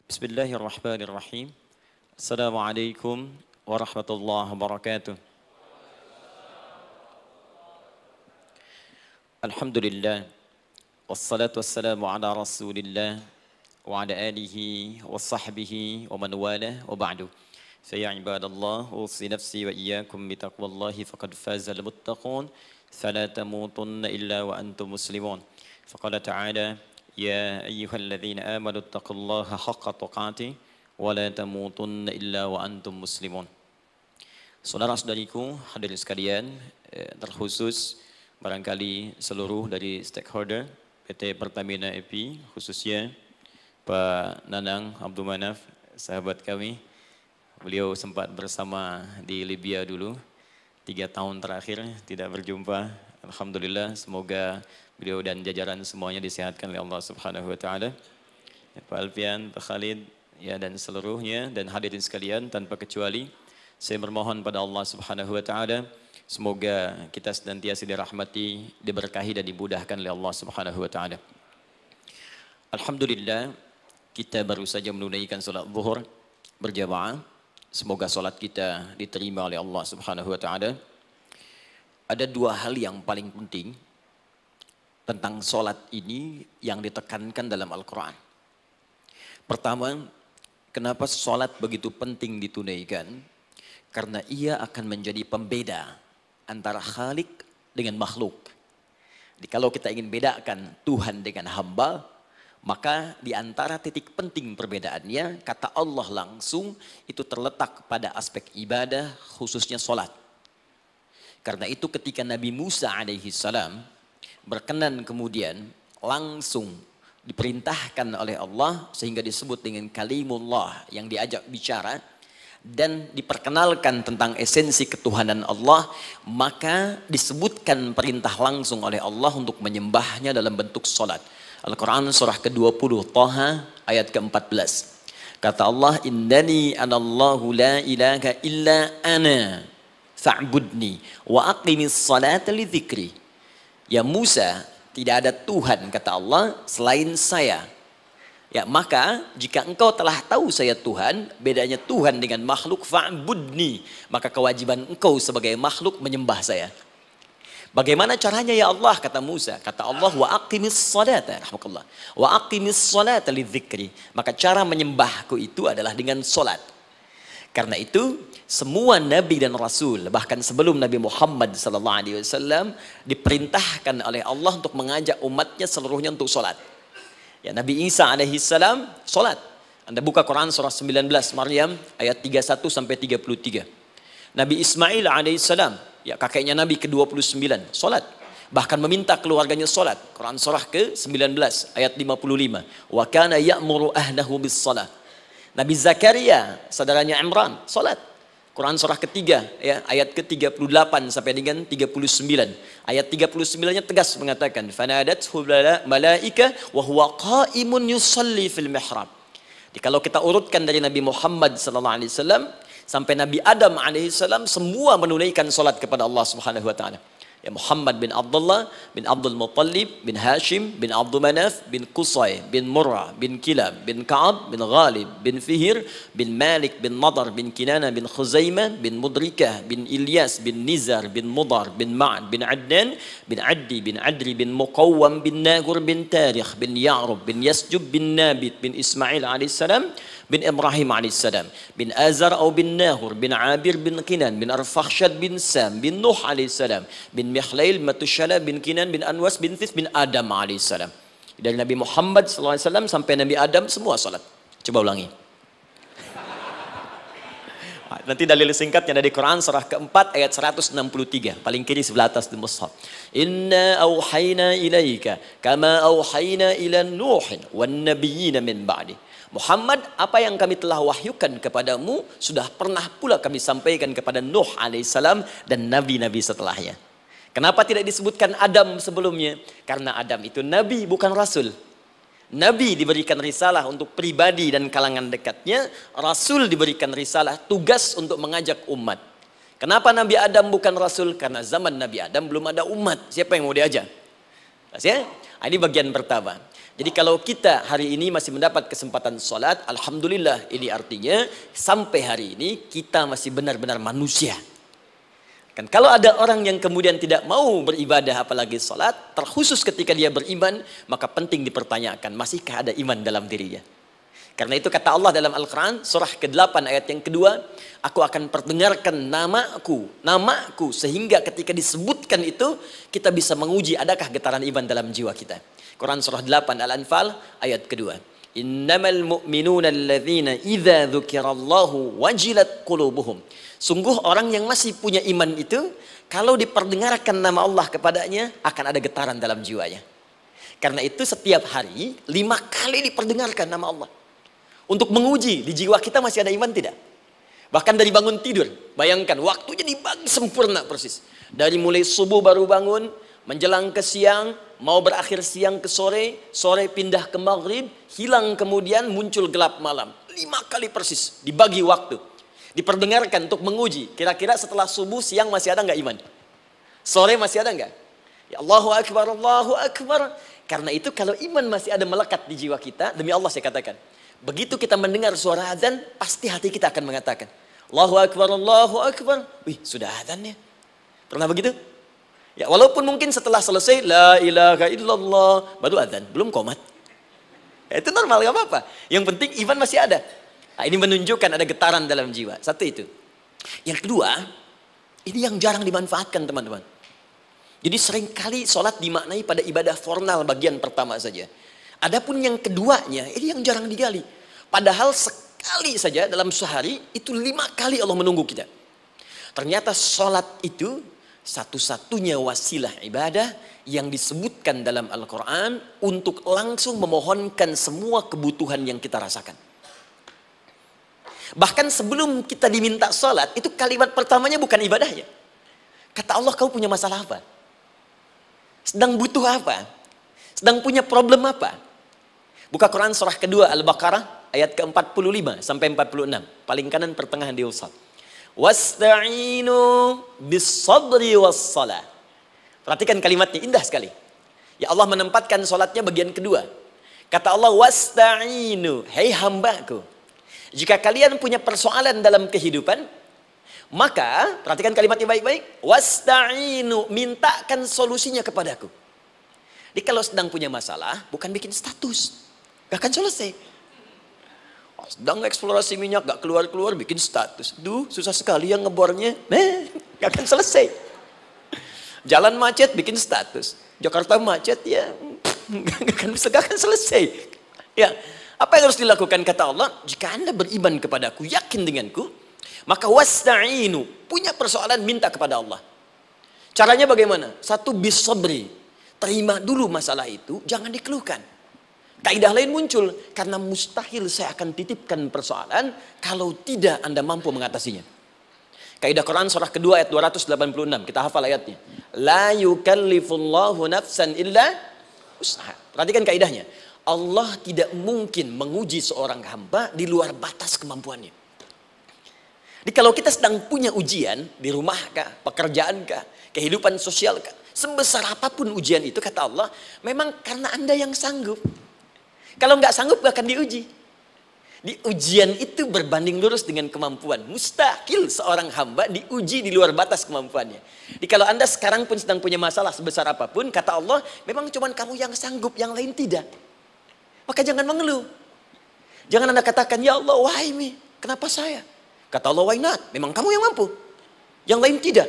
Bismillahirrahmanirrahim. Assalamualaikum warahmatullahi wabarakatuh. Alhamdulillah. Wassalatu wassalamu ala rasulillah wa ala alihi wa sahbihi wa man wala wa ba'du. Saya ibadallah, usi nafsi wa iyyakum bitaqwallahi faqad fazal muttaqun. Fala tamutunna illa wa antum muslimun. Faqala ta'ala يا أيها الذين آمنوا اتقوا الله حق تقاته ولا تموتن إلا وأنتم مسلمون. Saudara-saudariku hadirin sekalian, terkhusus barangkali seluruh dari stakeholder PT Pertamina EP, khususnya Pak Nanang Abdul Manaf, sahabat kami. Beliau sempat bersama di Libya dulu, 3 tahun terakhir tidak berjumpa. Alhamdulillah, semoga beliau dan jajaran semuanya disehatkan oleh Allah Subhanahu wa taala. Pak Alfian, Pak Khalid, ya dan seluruhnya dan hadirin sekalian tanpa kecuali, saya bermohon pada Allah Subhanahu wa taala semoga kita senantiasa dirahmati, diberkahi dan dimudahkan oleh Allah Subhanahu wa taala. Alhamdulillah, kita baru saja menunaikan salat zuhur berjamaah. Semoga salat kita diterima oleh Allah Subhanahu wa taala. Ada 2 hal yang paling penting tentang sholat ini yang ditekankan dalam Al-Quran. Pertama, kenapa sholat begitu penting ditunaikan? Karena ia akan menjadi pembeda antara Khalik dengan makhluk. Jadi kalau kita ingin bedakan Tuhan dengan hamba, maka di antara titik penting perbedaannya, kata Allah langsung itu terletak pada aspek ibadah, khususnya sholat. Karena itu ketika Nabi Musa alaihi salam berkenan kemudian langsung diperintahkan oleh Allah sehingga disebut dengan kalimullah yang diajak bicara dan diperkenalkan tentang esensi ketuhanan Allah, maka disebutkan perintah langsung oleh Allah untuk menyembahnya dalam bentuk salat. Al-Quran surah ke-20 Thaha ayat ke-14. Kata Allah, innani anallahu la ilaha illa ana fa'budni wa aqimis salata li dzikri. Ya Musa, tidak ada Tuhan kata Allah selain saya. Ya maka jika engkau telah tahu saya Tuhan, bedanya Tuhan dengan makhluk, fa'budni, maka kewajiban engkau sebagai makhluk menyembah saya. Bagaimana caranya ya Allah, kata Musa? Kata Allah, wa aqimis salata, rahmatullah, wa aqimis salata li dzikri. Maka cara menyembahku itu adalah dengan salat. Karena itu semua nabi dan rasul bahkan sebelum Nabi Muhammad SAW diperintahkan oleh Allah untuk mengajak umatnya seluruhnya untuk sholat. Ya, Nabi Isa alaihissalam sholat. Anda buka Quran surah 19 Maryam ayat 31 sampai 33. Nabi Ismail alaihissalam, ya kakeknya Nabi ke-29, sholat. Bahkan meminta keluarganya sholat. Quran surah ke-19 ayat 55. Wa kana ya'muru ahlahu bis salat. Nabi Zakaria, saudaranya Imran, salat. Quran surah ketiga, ya, ayat ke-38 sampai dengan 39. Ayat 39-nya tegas mengatakan, "Fanadathu malaika wa huwa qa'imun yusalli fil mihrab." Jadi kalau kita urutkan dari Nabi Muhammad sallallahu alaihi wasallam sampai Nabi Adam alaihi salam, semua menunaikan salat kepada Allah Subhanahu wa taala. Ya Muhammad bin Abdullah bin Abdul Muttalib bin Hashim bin Abdul Manaf bin Qusay bin Murrah bin Kilab bin Ka'ab bin Ghalib bin Fihir bin Malik bin Nadar bin Kinana bin Khuzaimah bin Mudrikah bin Ilyas bin Nizar bin Mudar bin Ma'ad bin Adnan bin Addi bin Adri bin Muqawwam bin Nagur bin Tarikh bin Ya'rub bin Yasjub bin Nabit bin Ismail alaihissalam bin Ibrahim alaihissalam bin Azar atau bin Nahur bin Abir bin Kinan bin Arfakhshad bin Sam bin Nuh alaihissalam bin Mikhlail Matushala bin Kinan bin Anwas bin Thith bin Adam alaihissalam. Dari Nabi Muhammad SAW sampai Nabi Adam semua salat. Coba ulangi. Nanti dalil singkatnya dari Quran surah keempat ayat 163 paling kiri sebelah atas di mushaf. Inna auhayna ilaika kama auhayna ila Nuhin wan nabiyyin min ba'di. Muhammad, apa yang kami telah wahyukan kepadamu sudah pernah pula kami sampaikan kepada Nuh alaihissalam dan nabi-nabi setelahnya. Kenapa tidak disebutkan Adam sebelumnya? Karena Adam itu nabi bukan rasul. Nabi diberikan risalah untuk pribadi dan kalangan dekatnya, rasul diberikan risalah tugas untuk mengajak umat. Kenapa Nabi Adam bukan rasul? Karena zaman Nabi Adam belum ada umat. Siapa yang mau diajak? Ya? Ini bagian pertama. Jadi kalau kita hari ini masih mendapat kesempatan sholat, alhamdulillah, ini artinya sampai hari ini kita masih benar-benar manusia. Kan kalau ada orang yang kemudian tidak mau beribadah apalagi sholat, terkhusus ketika dia beriman, maka penting dipertanyakan, masihkah ada iman dalam dirinya? Karena itu kata Allah dalam Al-Quran, surah ke-8 ayat yang kedua, aku akan perdengarkan namaku, sehingga ketika disebutkan itu, kita bisa menguji adakah getaran iman dalam jiwa kita. Quran surah 8 Al-Anfal ayat kedua. Innamal mu'minuna alladzina idza dzukirallahu wajilat qulubuhum. Sungguh orang yang masih punya iman itu, kalau diperdengarkan nama Allah kepadanya, akan ada getaran dalam jiwanya. Karena itu setiap hari 5 kali diperdengarkan nama Allah. Untuk menguji di jiwa kita masih ada iman tidak? Bahkan dari bangun tidur, bayangkan waktunya dibagi sempurna persis. Dari mulai subuh baru bangun, menjelang ke siang, mau berakhir siang ke sore, sore pindah ke maghrib, hilang kemudian muncul gelap malam. 5 kali persis dibagi waktu. Diperdengarkan untuk menguji, kira-kira setelah subuh siang masih ada nggak iman? Sore masih ada nggak? Ya Allahu Akbar, Allahu Akbar. Karena itu kalau iman masih ada melekat di jiwa kita, demi Allah saya katakan, begitu kita mendengar suara azan, pasti hati kita akan mengatakan, Allahu Akbar, Allahu Akbar. Wih, sudah azan ya? Pernah begitu? Ya, walaupun mungkin setelah selesai, La ilaha illallah, baru azan, belum qomat. Ya, itu normal, gak apa-apa. Yang penting iman masih ada. Nah, ini menunjukkan ada getaran dalam jiwa. Satu itu. Yang kedua, ini yang jarang dimanfaatkan teman-teman. Jadi seringkali sholat dimaknai pada ibadah formal bagian pertama saja. Adapun yang keduanya, ini yang jarang digali. Padahal sekali saja dalam sehari, itu 5 kali Allah menunggu kita. Ternyata sholat itu satu-satunya wasilah ibadah yang disebutkan dalam Al-Quran untuk langsung memohonkan semua kebutuhan yang kita rasakan. Bahkan sebelum kita diminta sholat, itu kalimat pertamanya bukan ibadahnya. Kata Allah, kau punya masalah apa? Sedang butuh apa? Sedang punya problem apa? Buka Quran surah kedua Al-Baqarah ayat ke-45 sampai 46. Paling kanan pertengahan di usap. Wasta'inu bis-sabri was-salah. Perhatikan kalimatnya, indah sekali. Ya Allah menempatkan sholatnya bagian kedua. Kata Allah, wasta'inu, hei hambaku, jika kalian punya persoalan dalam kehidupan, maka perhatikan kalimatnya baik-baik. Wasta'inu, mintakan solusinya kepadaku. Jadi kalau sedang punya masalah, bukan bikin status, gak akan selesai. Sedang eksplorasi minyak, gak keluar-keluar, bikin status. Duh, susah sekali yang ngebornya. Gak akan selesai. Jalan macet, bikin status. Jakarta macet, ya gak akan selesai. Ya, apa yang harus dilakukan kata Allah? Jika Anda beriman kepadaku, yakin denganku, maka wasta'inu, punya persoalan minta kepada Allah. Caranya bagaimana? Satu, bis-sabri, terima dulu masalah itu, jangan dikeluhkan. Kaidah lain muncul, karena mustahil saya akan titipkan persoalan kalau tidak Anda mampu mengatasinya. Kaidah Quran surah kedua ayat 286, kita hafal ayatnya. La yukallifullahu nafsan illa usaha. Perhatikan kaidahnya. Allah tidak mungkin menguji seorang hamba di luar batas kemampuannya. Jadi kalau kita sedang punya ujian di rumah kah, pekerjaan kah, kehidupan sosial kah, sebesar apapun ujian itu kata Allah, memang karena Anda yang sanggup. Kalau nggak sanggup gak akan diuji. Di ujian itu berbanding lurus dengan kemampuan. Mustahil seorang hamba diuji di luar batas kemampuannya. Jadi kalau Anda sekarang pun sedang punya masalah sebesar apapun, kata Allah, memang cuma kamu yang sanggup, yang lain tidak. Maka jangan mengeluh. Jangan Anda katakan, ya Allah, why me? Kenapa saya? Kata Allah, why not? Memang kamu yang mampu. Yang lain tidak.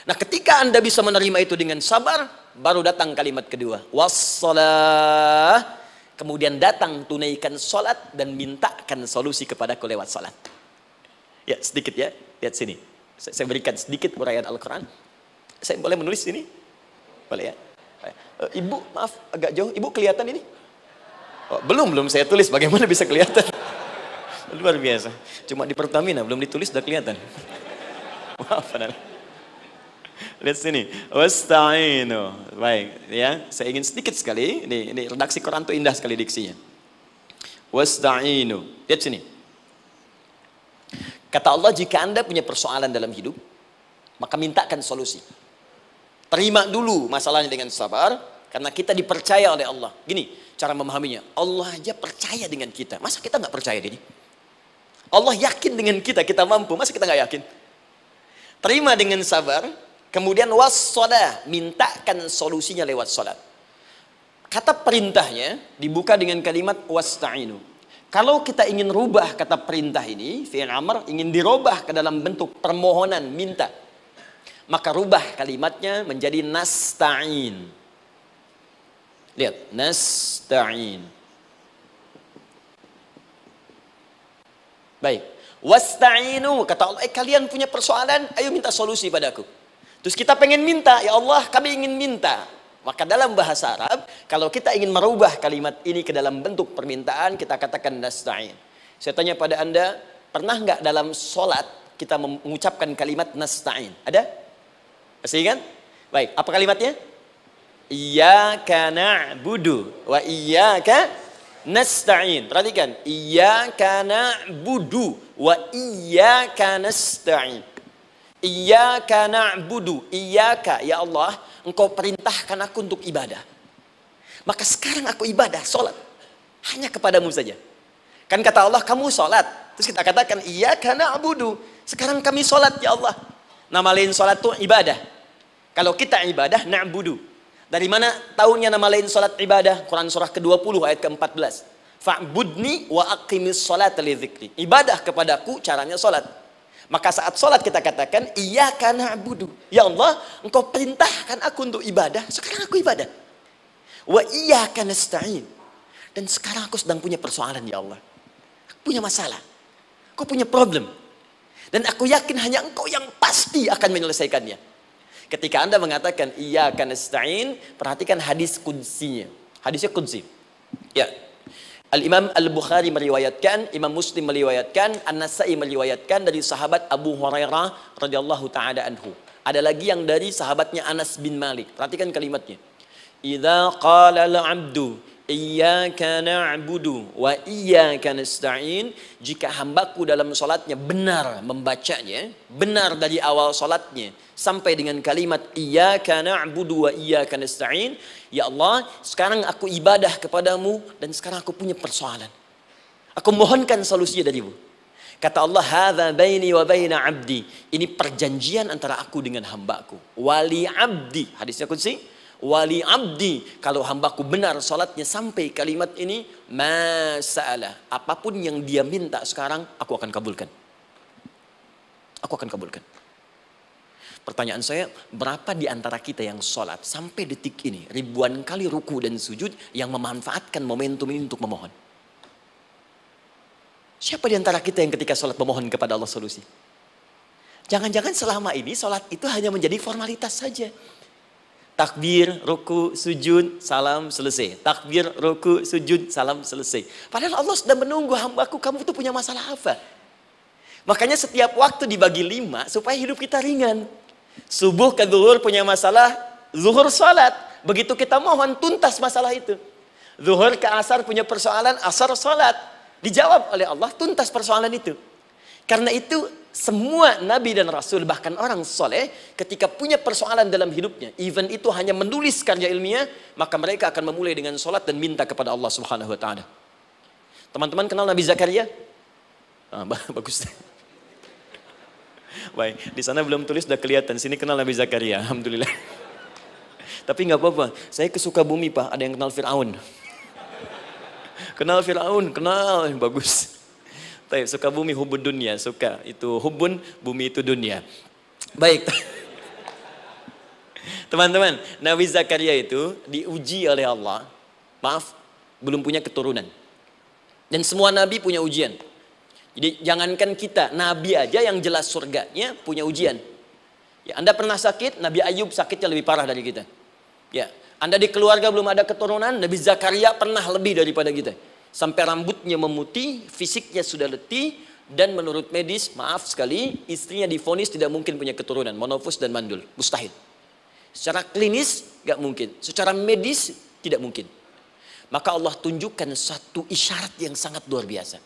Nah, ketika Anda bisa menerima itu dengan sabar, baru datang kalimat kedua. Wassalah. Kemudian datang tunaikan sholat dan mintakan solusi kepadaku lewat sholat. Ya, sedikit ya. Lihat sini. Saya berikan sedikit uraian Al-Quran. Saya boleh menulis ini? Boleh ya? Ibu, maaf, agak jauh. Ibu kelihatan ini? Oh, belum saya tulis, bagaimana bisa kelihatan? Luar biasa. Cuma di Pertamina belum ditulis sudah kelihatan. Maaf. Lihat sini. Wasta'inu. Baik, ya. Saya ingin sedikit sekali. Ini redaksi Quran itu indah sekali diksinya. Wasta'inu. Lihat sini. Kata Allah, jika Anda punya persoalan dalam hidup, maka mintakan solusi. Terima dulu masalahnya dengan sabar, karena kita dipercaya oleh Allah. Gini, cara memahaminya. Allah aja percaya dengan kita. Masa kita nggak percaya diri? Allah yakin dengan kita, kita mampu. Masa kita nggak yakin? Terima dengan sabar. Kemudian wassalah, mintakan solusinya lewat salat. Kata perintahnya dibuka dengan kalimat wasta'inu. Kalau kita ingin rubah kata perintah ini, fi'il amr, ingin dirubah ke dalam bentuk permohonan, minta, maka rubah kalimatnya menjadi nasta'in. Lihat, nasta'in. Baik. Wasta'inu, kata Allah, kalian punya persoalan, ayo minta solusi padaku. Terus kita pengen minta, ya Allah, kami ingin minta. Maka dalam bahasa Arab, kalau kita ingin merubah kalimat ini ke dalam bentuk permintaan, kita katakan nasta'in. Saya tanya pada Anda, pernah nggak dalam sholat kita mengucapkan kalimat nasta'in? Ada? Masih ingat? Baik, apa kalimatnya? Iyyaka na'budu wa iyyaka nasta'in. Perhatikan, iyyaka na'budu wa iyyaka nasta'in. Iyyaka na'budu, iyyaka, ya Allah, engkau perintahkan aku untuk ibadah. Maka sekarang aku ibadah, sholat, hanya kepadamu saja. Kan kata Allah, kamu sholat. Terus kita katakan, iyyaka na'budu. Sekarang kami sholat, ya Allah. Nama lain sholat itu ibadah. Kalau kita ibadah, na'budu. Dari mana tahunya nama lain sholat ibadah? Quran surah ke-20 ayat ke-14. Fa'budni wa aqimis sholat li dzikri. Ibadah kepadaku, caranya sholat. Maka saat sholat kita katakan, iyyaka na'budu. Ya Allah, engkau perintahkan aku untuk ibadah. Sekarang aku ibadah. Wa iyyaka nasta'in. Dan sekarang aku sedang punya persoalan, ya Allah. Aku punya masalah. Aku punya problem. Dan aku yakin hanya engkau yang pasti akan menyelesaikannya. Ketika Anda mengatakan, iyyaka nasta'in, perhatikan hadis qudsinya. Hadisnya qudsi. Ya. Al-Imam Al-Bukhari meriwayatkan, Imam Muslim meriwayatkan, An-Nasai meriwayatkan dari sahabat Abu Hurairah radhiyallahu ta'ala anhu. Ada lagi yang dari sahabatnya Anas bin Malik. Perhatikan kalimatnya. Idza qala al-'abdu iyyaka na'budu wa iyyaka nasta'in, jika hambaku dalam salatnya benar membacanya, benar dari awal salatnya sampai dengan kalimat iyyaka na'budu wa iyyaka nasta'in, ya Allah, sekarang aku ibadah kepadamu dan sekarang aku punya persoalan. Aku mohonkan solusinya darimu. Kata Allah, hadza baini wa baina 'abdi. Ini perjanjian antara aku dengan hambaku. Wali 'abdi. Hadisnya qudsi. Wali 'abdi, kalau hambaku benar salatnya sampai kalimat ini, masalah, apapun yang dia minta sekarang aku akan kabulkan. Aku akan kabulkan. Pertanyaan saya, berapa di antara kita yang sholat sampai detik ini, ribuan kali ruku dan sujud, yang memanfaatkan momentum ini untuk memohon? Siapa di antara kita yang ketika sholat memohon kepada Allah solusi? Jangan-jangan selama ini sholat itu hanya menjadi formalitas saja. Takbir, ruku, sujud, salam, selesai. Takbir, ruku, sujud, salam, selesai. Padahal Allah sudah menunggu, hambaku, kamu itu punya masalah apa? Makanya setiap waktu dibagi 5 supaya hidup kita ringan. Subuh ke zuhur punya masalah, zuhur salat. Begitu kita mohon, tuntas masalah itu. Zuhur ke asar punya persoalan, asar salat. Dijawab oleh Allah, tuntas persoalan itu. Karena itu semua nabi dan rasul, bahkan orang soleh, ketika punya persoalan dalam hidupnya, even itu hanya menulis karya ilmiah, maka mereka akan memulai dengan sholat dan minta kepada Allah Subhanahu Wa Taala. Teman-teman kenal Nabi Zakaria? Bagus. Baik, di sana belum tulis, sudah kelihatan. Sini kenal Nabi Zakaria, alhamdulillah. Tapi nggak apa-apa. Saya ke Sukabumi, Pak. Ada yang kenal Fir'aun. Kenal Fir'aun, kenal, bagus. Baik, Sukabumi hubun dunia, suka itu hubun, bumi itu dunia. Baik. Teman-teman, Nabi Zakaria itu diuji oleh Allah. Maaf, belum punya keturunan. Dan semua nabi punya ujian. Jadi jangankan kita, nabi aja yang jelas surganya punya ujian. Ya, Anda pernah sakit, Nabi Ayub sakitnya lebih parah dari kita. Ya, Anda di keluarga belum ada keturunan, Nabi Zakaria pernah lebih daripada kita. Sampai rambutnya memutih, fisiknya sudah letih, dan menurut medis, maaf sekali, istrinya divonis tidak mungkin punya keturunan, monofus dan mandul, mustahil. Secara klinis gak mungkin, secara medis tidak mungkin. Maka Allah tunjukkan satu isyarat yang sangat luar biasa.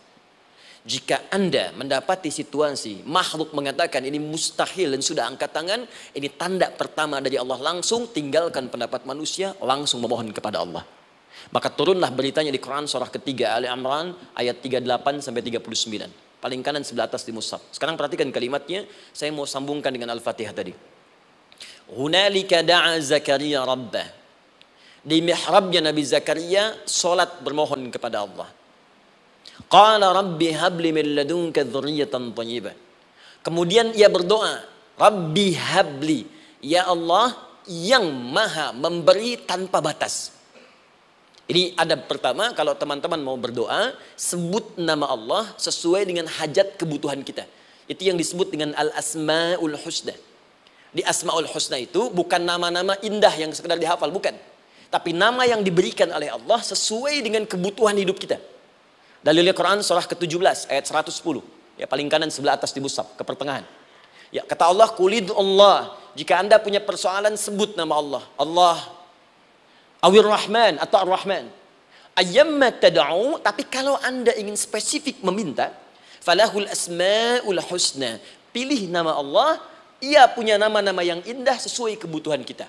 Jika Anda mendapati situasi makhluk mengatakan ini mustahil dan sudah angkat tangan, ini tanda pertama dari Allah, langsung tinggalkan pendapat manusia, langsung memohon kepada Allah. Maka turunlah beritanya di Quran surah ketiga Ali Imran ayat 38 sampai 39. Paling kanan sebelah atas di mushaf. Sekarang perhatikan kalimatnya, saya mau sambungkan dengan Al-Fatihah tadi. Hunalika da'a Zakaria rabbah. Di mihrabnya Nabi Zakaria salat bermohon kepada Allah. Qala rabbi habli min ladunka dzurriyyatan thayyibah. Kemudian ia berdoa, Rabbi habli, ya Allah yang maha memberi tanpa batas. Ini adab pertama, kalau teman-teman mau berdoa, sebut nama Allah sesuai dengan hajat kebutuhan kita. Itu yang disebut dengan Al-Asma'ul Husna. Di Asma'ul Husna itu bukan nama-nama indah yang sekedar dihafal, bukan. Tapi nama yang diberikan oleh Allah sesuai dengan kebutuhan hidup kita. Dalilnya Quran surah ke-17 ayat 110. Ya, paling kanan sebelah atas di mushaf, ke pertengahan. Ya, kata Allah, Qulid Allah. Jika Anda punya persoalan, sebut nama Allah. Allah Awir Rahman atau Ar-Rahman. Ayyamma tad'u, tapi kalau Anda ingin spesifik meminta, falahul asmaul husna. Pilih nama Allah, ia punya nama-nama yang indah sesuai kebutuhan kita.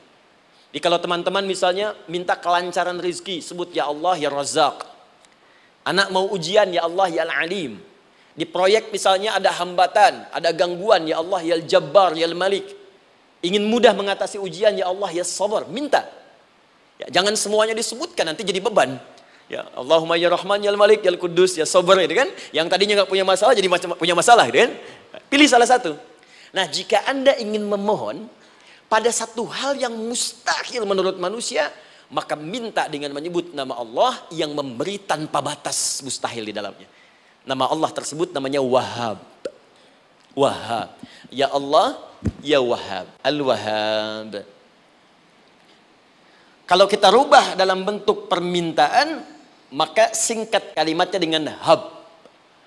Jadi kalau teman-teman misalnya minta kelancaran rezeki, sebut ya Allah ya Razzaq. Anak mau ujian, ya Allah ya Al-Alim. Di proyek misalnya ada hambatan, ada gangguan, ya Allah ya Al-Jabbar ya Al-Malik. Ingin mudah mengatasi ujian, ya Allah ya Sabar. Minta. Ya, jangan semuanya disebutkan, nanti jadi beban. Ya, Allahumma ya Rahman ya Al-Malik ya Al-Quddus ya Sabar, gitu kan? Yang tadinya nggak punya masalah jadi punya masalah, gitu kan? Pilih salah satu. Nah, jika Anda ingin memohon pada satu hal yang mustahil menurut manusia, maka minta dengan menyebut nama Allah yang memberi tanpa batas, mustahil di dalamnya. Nama Allah tersebut namanya Wahhab. Wahhab. Ya Allah, ya Wahhab. Al-Wahhab. Kalau kita rubah dalam bentuk permintaan, maka singkat kalimatnya dengan hab.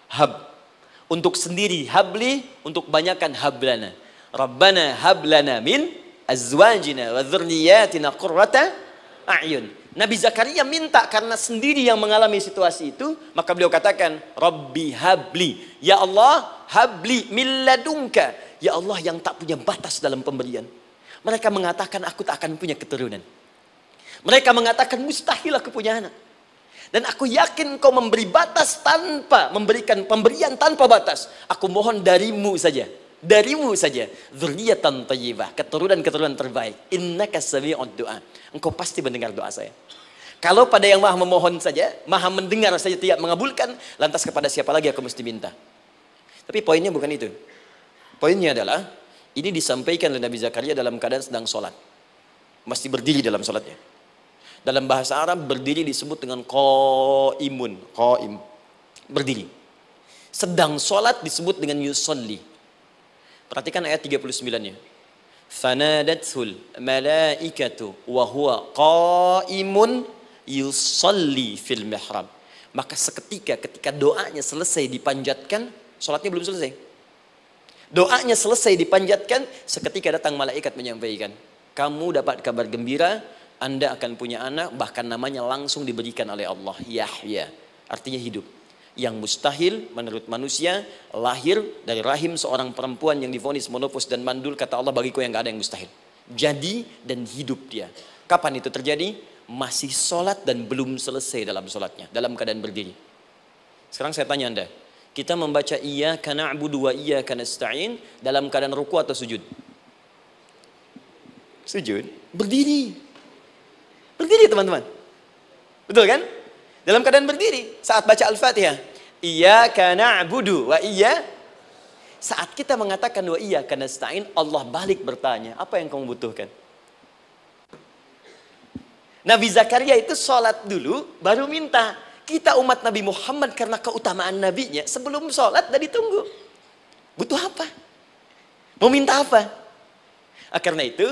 Hab. Untuk sendiri habli, untuk banyakkan hablana. Rabbana hablana min azwajina wa dzurriyyatina qurrata a'yun. Nabi Zakaria minta karena sendiri yang mengalami situasi itu, maka beliau katakan, Rabbi habli. Ya Allah, habli min ladunka. Ya Allah yang tak punya batas dalam pemberian. Mereka mengatakan aku tak akan punya keturunan. Mereka mengatakan mustahil aku punya anak. Dan aku yakin kau memberi batas tanpa memberikan pemberian tanpa batas. Aku mohon darimu saja. Darimu saja. Dzurriyyatan thayyibah, keturunan-keturunan terbaik. Innaka sami'ud du'a. Engkau pasti mendengar doa saya. Kalau pada yang maha memohon saja, maha mendengar saja tidak mengabulkan, lantas kepada siapa lagi aku mesti minta? Tapi poinnya bukan itu. Poinnya adalah ini disampaikan oleh Nabi Zakaria dalam keadaan sedang sholat. Mesti berdiri dalam sholatnya. Dalam bahasa Arab berdiri disebut dengan qaimun, qaim, berdiri. Sedang sholat disebut dengan yusolli. Perhatikan ayat 39-nya. Fanadathul malaikatu wa huwa qaimun yusolli fil mihrab. Maka seketika ketika doanya selesai dipanjatkan, sholatnya belum selesai. Doanya selesai dipanjatkan, seketika datang malaikat menyampaikan, kamu dapat kabar gembira, Anda akan punya anak, bahkan namanya langsung diberikan oleh Allah, Yahya, artinya hidup. Yang mustahil menurut manusia, lahir dari rahim seorang perempuan yang divonis monopos dan mandul, kata Allah, bagiku yang gak ada yang mustahil. Jadi dan hidup dia. Kapan itu terjadi? Masih sholat dan belum selesai dalam sholatnya, dalam keadaan berdiri. Sekarang saya tanya Anda, kita membaca iyyaka na'budu wa iyyaka nasta'in dalam keadaan ruku atau sujud? Sujud, berdiri. Berdiri teman-teman. Betul kan? Dalam keadaan berdiri saat baca Al-Fatihah. Iyyaka na'budu wa saat kita mengatakan wa iyyaka nasta'in, Allah balik bertanya, apa yang kamu butuhkan? Nabi Zakaria itu sholat dulu baru minta. Kita umat Nabi Muhammad karena keutamaan nabinya, sebelum sholat dah ditunggu. Butuh apa? Mau minta apa? Karena itu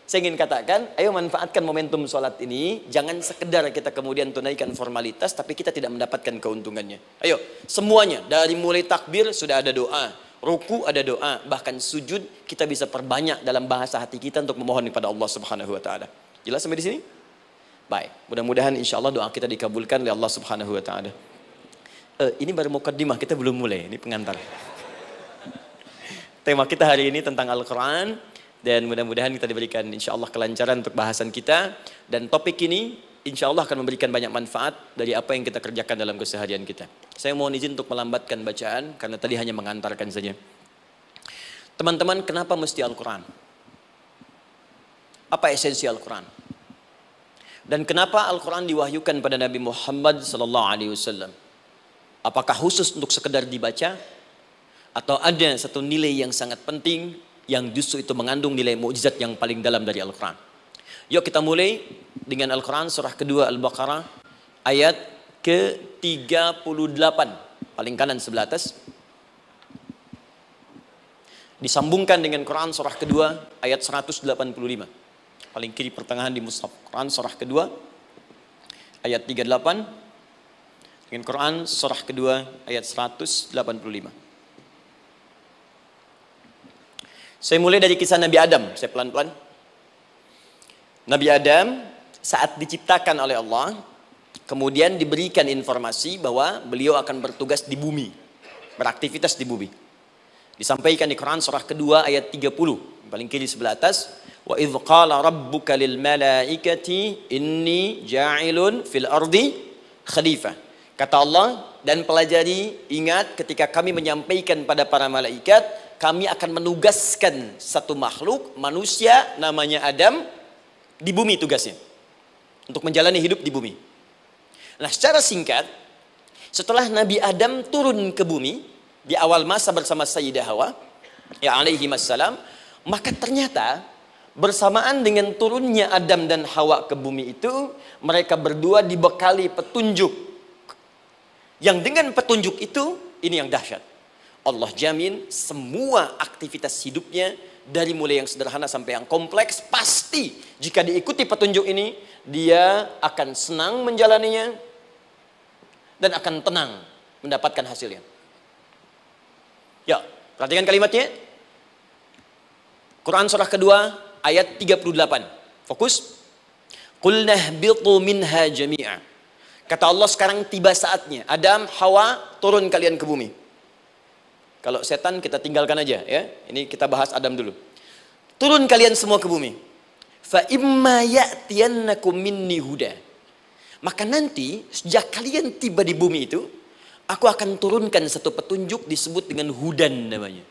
saya ingin katakan, ayo manfaatkan momentum sholat ini. Jangan sekedar kita kemudian tunaikan formalitas, tapi kita tidak mendapatkan keuntungannya. Ayo, semuanya. Dari mulai takbir sudah ada doa. Ruku ada doa. Bahkan sujud kita bisa perbanyak dalam bahasa hati kita untuk memohon kepada Allah Subhanahu Wa Taala. Jelas sampai di sini? Baik. Mudah-mudahan insya Allah doa kita dikabulkan oleh Allah Subhanahu Wa Taala. Ini baru mukaddimah, kita belum mulai. Ini pengantar. Tema kita hari ini tentang Al-Quran. Dan mudah-mudahan kita diberikan insya Allah kelancaran untuk bahasan kita. Dan topik ini insya Allah akan memberikan banyak manfaat dari apa yang kita kerjakan dalam keseharian kita. Saya mohon izin untuk melambatkan bacaan karena tadi hanya mengantarkan saja. Teman-teman, kenapa mesti Al-Quran? Apa esensi Al-Quran? Dan kenapa Al-Quran diwahyukan pada Nabi Muhammad SAW? Apakah khusus untuk sekedar dibaca? Atau ada satu nilai yang sangat penting yang justru itu mengandung nilai mukjizat yang paling dalam dari Al-Quran? Yuk kita mulai dengan Al-Quran surah kedua Al-Baqarah ayat ke-38. Paling kanan sebelah atas. Disambungkan dengan Quran surah kedua ayat 185. Paling kiri pertengahan di mushaf. Quran surah kedua ayat 38 dengan Quran surah kedua ayat 185. Saya mulai dari kisah Nabi Adam. Saya pelan-pelan. Nabi Adam saat diciptakan oleh Allah, kemudian diberikan informasi bahwa beliau akan bertugas di bumi, beraktivitas di bumi. Disampaikan di Quran surah kedua ayat 30, paling kiri sebelah atas. Wa idh qala rabbuka lil malaikati inni ja'ilun fil ardi khalifah. Kata Allah, dan pelajari, ingat ketika kami menyampaikan pada para malaikat, kami akan menugaskan satu makhluk manusia namanya Adam di bumi tugasnya untuk menjalani hidup di bumi. Nah, secara singkat, setelah Nabi Adam turun ke bumi di awal masa bersama Sayyidah Hawa ya alaihi wassalam, maka ternyata bersamaan dengan turunnya Adam dan Hawa ke bumi itu, mereka berdua dibekali petunjuk. Yang dengan petunjuk itu, ini yang dahsyat. Allah jamin semua aktivitas hidupnya, dari mulai yang sederhana sampai yang kompleks, pasti jika diikuti petunjuk ini, dia akan senang menjalaninya dan akan tenang mendapatkan hasilnya. Ya, perhatikan kalimatnya. Quran surah kedua ayat 38. Fokus. Qul nahbitu minha jami'a. Kata Allah, sekarang tiba saatnya. Adam, Hawa, turun kalian ke bumi. Kalau setan kita tinggalkan aja ya. Ini kita bahas Adam dulu. Turun kalian semua ke bumi. Fa imma ya'tiyannakum minni huda. Maka nanti sejak kalian tiba di bumi itu, aku akan turunkan satu petunjuk disebut dengan hudan namanya.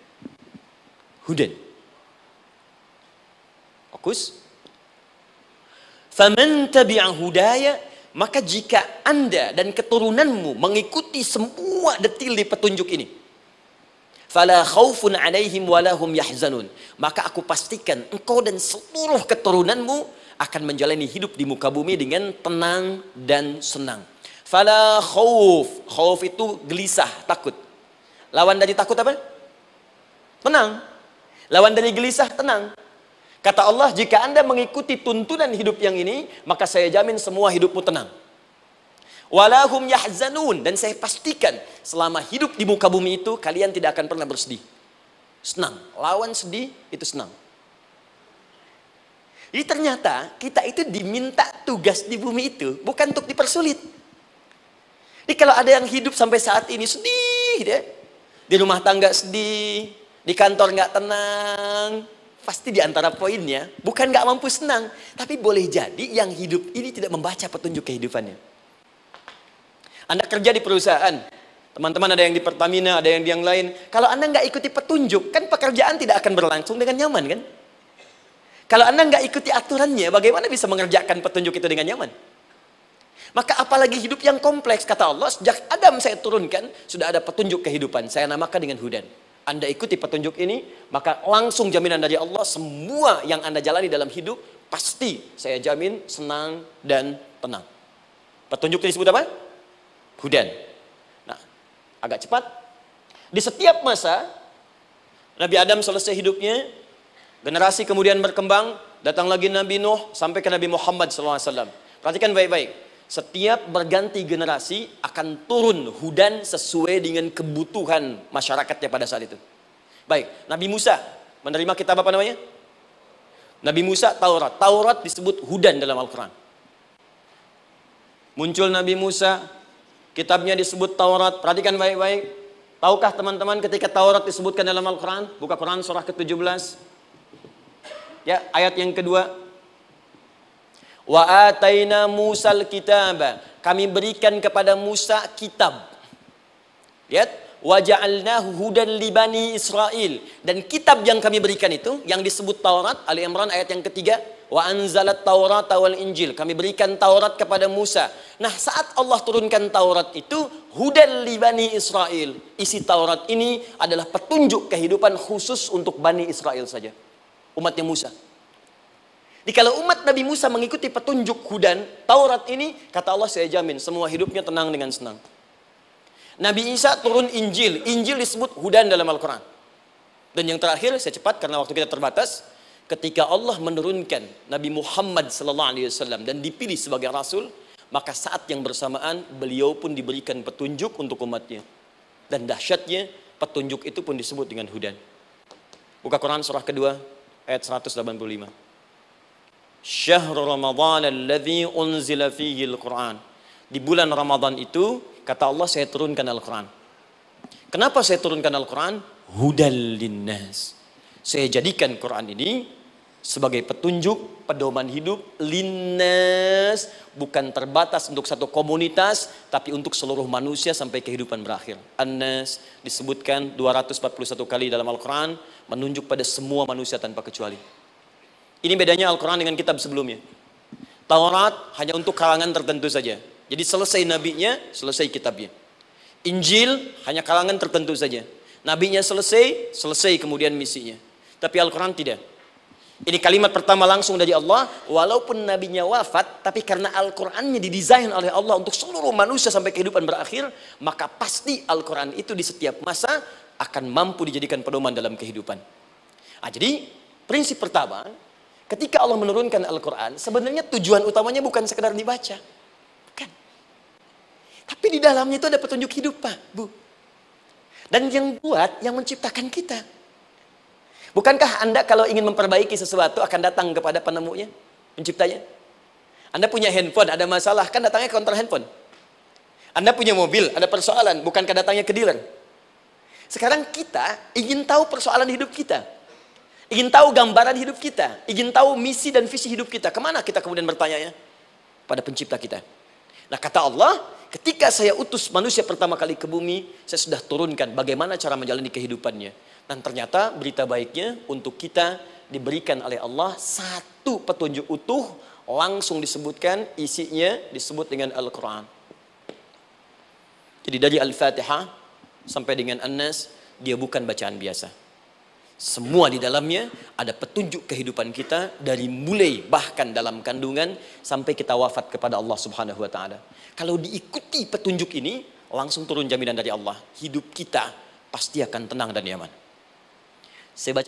Hudan. Fokus. Faman tabi'a hudaya, maka jika Anda dan keturunanmu mengikuti semua detil di petunjuk ini, fala khaufun 'alaihim wa lahum yahzanun, maka aku pastikan engkau dan seluruh keturunanmu akan menjalani hidup di muka bumi dengan tenang dan senang. Fala khauf, khauf itu gelisah, takut. Lawan dari takut apa? Tenang. Lawan dari gelisah, tenang. Kata Allah, jika Anda mengikuti tuntunan hidup yang ini, maka saya jamin semua hidupmu tenang. Walahum yahzanun, dan saya pastikan selama hidup di muka bumi itu, kalian tidak akan pernah bersedih. Senang. Lawan sedih, itu senang. Jadi ternyata kita itu diminta tugas di bumi itu bukan untuk dipersulit. Jadi kalau ada yang hidup sampai saat ini sedih deh, di rumah tangga sedih, di kantor nggak tenang, pasti di antara poinnya bukan nggak mampu senang, tapi boleh jadi yang hidup ini tidak membaca petunjuk kehidupannya. Anda kerja di perusahaan, teman-teman ada yang di Pertamina, ada yang di yang lain. Kalau Anda nggak ikuti petunjuk, kan pekerjaan tidak akan berlangsung dengan nyaman kan? Kalau Anda nggak ikuti aturannya, bagaimana bisa mengerjakan petunjuk itu dengan nyaman? Maka apalagi hidup yang kompleks, kata Allah, sejak Adam saya turunkan, sudah ada petunjuk kehidupan. Saya namakan dengan hudan. Anda ikuti petunjuk ini, maka langsung jaminan dari Allah, semua yang Anda jalani dalam hidup, pasti saya jamin senang dan tenang. Petunjuk ini disebut apa? Hudan. Nah, agak cepat. Di setiap masa, Nabi Adam selesai hidupnya, generasi kemudian berkembang, datang lagi Nabi Nuh, sampai ke Nabi Muhammad SAW. Perhatikan baik-baik. Setiap berganti generasi akan turun hudan sesuai dengan kebutuhan masyarakatnya pada saat itu. Baik, Nabi Musa menerima kitab apa namanya? Nabi Musa Taurat. Taurat disebut hudan dalam Al-Quran. Muncul Nabi Musa, kitabnya disebut Taurat. Perhatikan baik-baik. Tahukah teman-teman ketika Taurat disebutkan dalam Al-Quran? Buka Quran surah ke-17. Ya, ayat yang kedua. Wa ataina Musal kitaba. Kami berikan kepada Musa kitab. Lihat. Wa ja'alnahu hudan li bani Israil. Dan kitab yang kami berikan itu, yang disebut Taurat, Ali Imran ayat yang ketiga. Wa anzalat Taurata wal Injil. Kami berikan Taurat kepada Musa. Nah, saat Allah turunkan Taurat itu, hudan li bani Israil. Isi Taurat ini adalah petunjuk kehidupan khusus untuk Bani Israel saja. Umatnya Musa. Jadi kalau umat Nabi Musa mengikuti petunjuk hudan, Taurat ini, kata Allah, saya jamin semua hidupnya tenang dengan senang. Nabi Isa turun Injil. Injil disebut hudan dalam Al-Quran. Dan yang terakhir, saya cepat karena waktu kita terbatas. Ketika Allah menurunkan Nabi Muhammad SAW dan dipilih sebagai Rasul, maka saat yang bersamaan beliau pun diberikan petunjuk untuk umatnya. Dan dahsyatnya, petunjuk itu pun disebut dengan hudan. Buka Quran surah kedua, ayat 185. Syahrul Ramadan alladzi unzila fihi al-Quran. Di bulan Ramadan itu, kata Allah, saya turunkan Al-Quran. Kenapa saya turunkan Al-Quran? Hudal linnas. Saya jadikan Quran ini sebagai petunjuk, pedoman hidup linnas, bukan terbatas untuk satu komunitas, tapi untuk seluruh manusia sampai kehidupan berakhir. An-Nas disebutkan 241 kali dalam Al-Quran, menunjuk pada semua manusia tanpa kecuali. Ini bedanya Al-Quran dengan kitab sebelumnya. Taurat hanya untuk kalangan tertentu saja. Jadi selesai nabinya, selesai kitabnya. Injil hanya kalangan tertentu saja. Nabinya selesai, selesai kemudian misinya. Tapi Al-Quran tidak. Ini kalimat pertama langsung dari Allah. Walaupun nabinya wafat, tapi karena Al-Qurannya didesain oleh Allah untuk seluruh manusia sampai kehidupan berakhir, maka pasti Al-Quran itu di setiap masa akan mampu dijadikan pedoman dalam kehidupan. Jadi prinsip pertama, ketika Allah menurunkan Al-Quran, sebenarnya tujuan utamanya bukan sekedar dibaca. Tapi di dalamnya itu ada petunjuk hidup, Pak, Bu. Dan yang buat, yang menciptakan kita. Bukankah Anda kalau ingin memperbaiki sesuatu akan datang kepada penemunya, penciptanya? Anda punya handphone, ada masalah, kan datangnya ke counter handphone. Anda punya mobil, ada persoalan, bukankah datangnya ke dealer? Sekarang kita ingin tahu persoalan hidup kita. Ingin tahu gambaran hidup kita. Ingin tahu misi dan visi hidup kita. Kemana kita kemudian bertanya? Pada pencipta kita. Nah, kata Allah, ketika saya utus manusia pertama kali ke bumi, saya sudah turunkan bagaimana cara menjalani kehidupannya. Dan ternyata berita baiknya untuk kita diberikan oleh Allah satu petunjuk utuh, langsung disebutkan, isinya disebut dengan Al-Quran. Jadi dari Al-Fatihah sampai dengan An-Nas, dia bukan bacaan biasa. Semua di dalamnya ada petunjuk kehidupan kita dari mulai bahkan dalam kandungan sampai kita wafat kepada Allah Subhanahu wa taala. Kalau diikuti petunjuk ini, langsung turun jaminan dari Allah. Hidup kita pasti akan tenang dan nyaman. Saya baca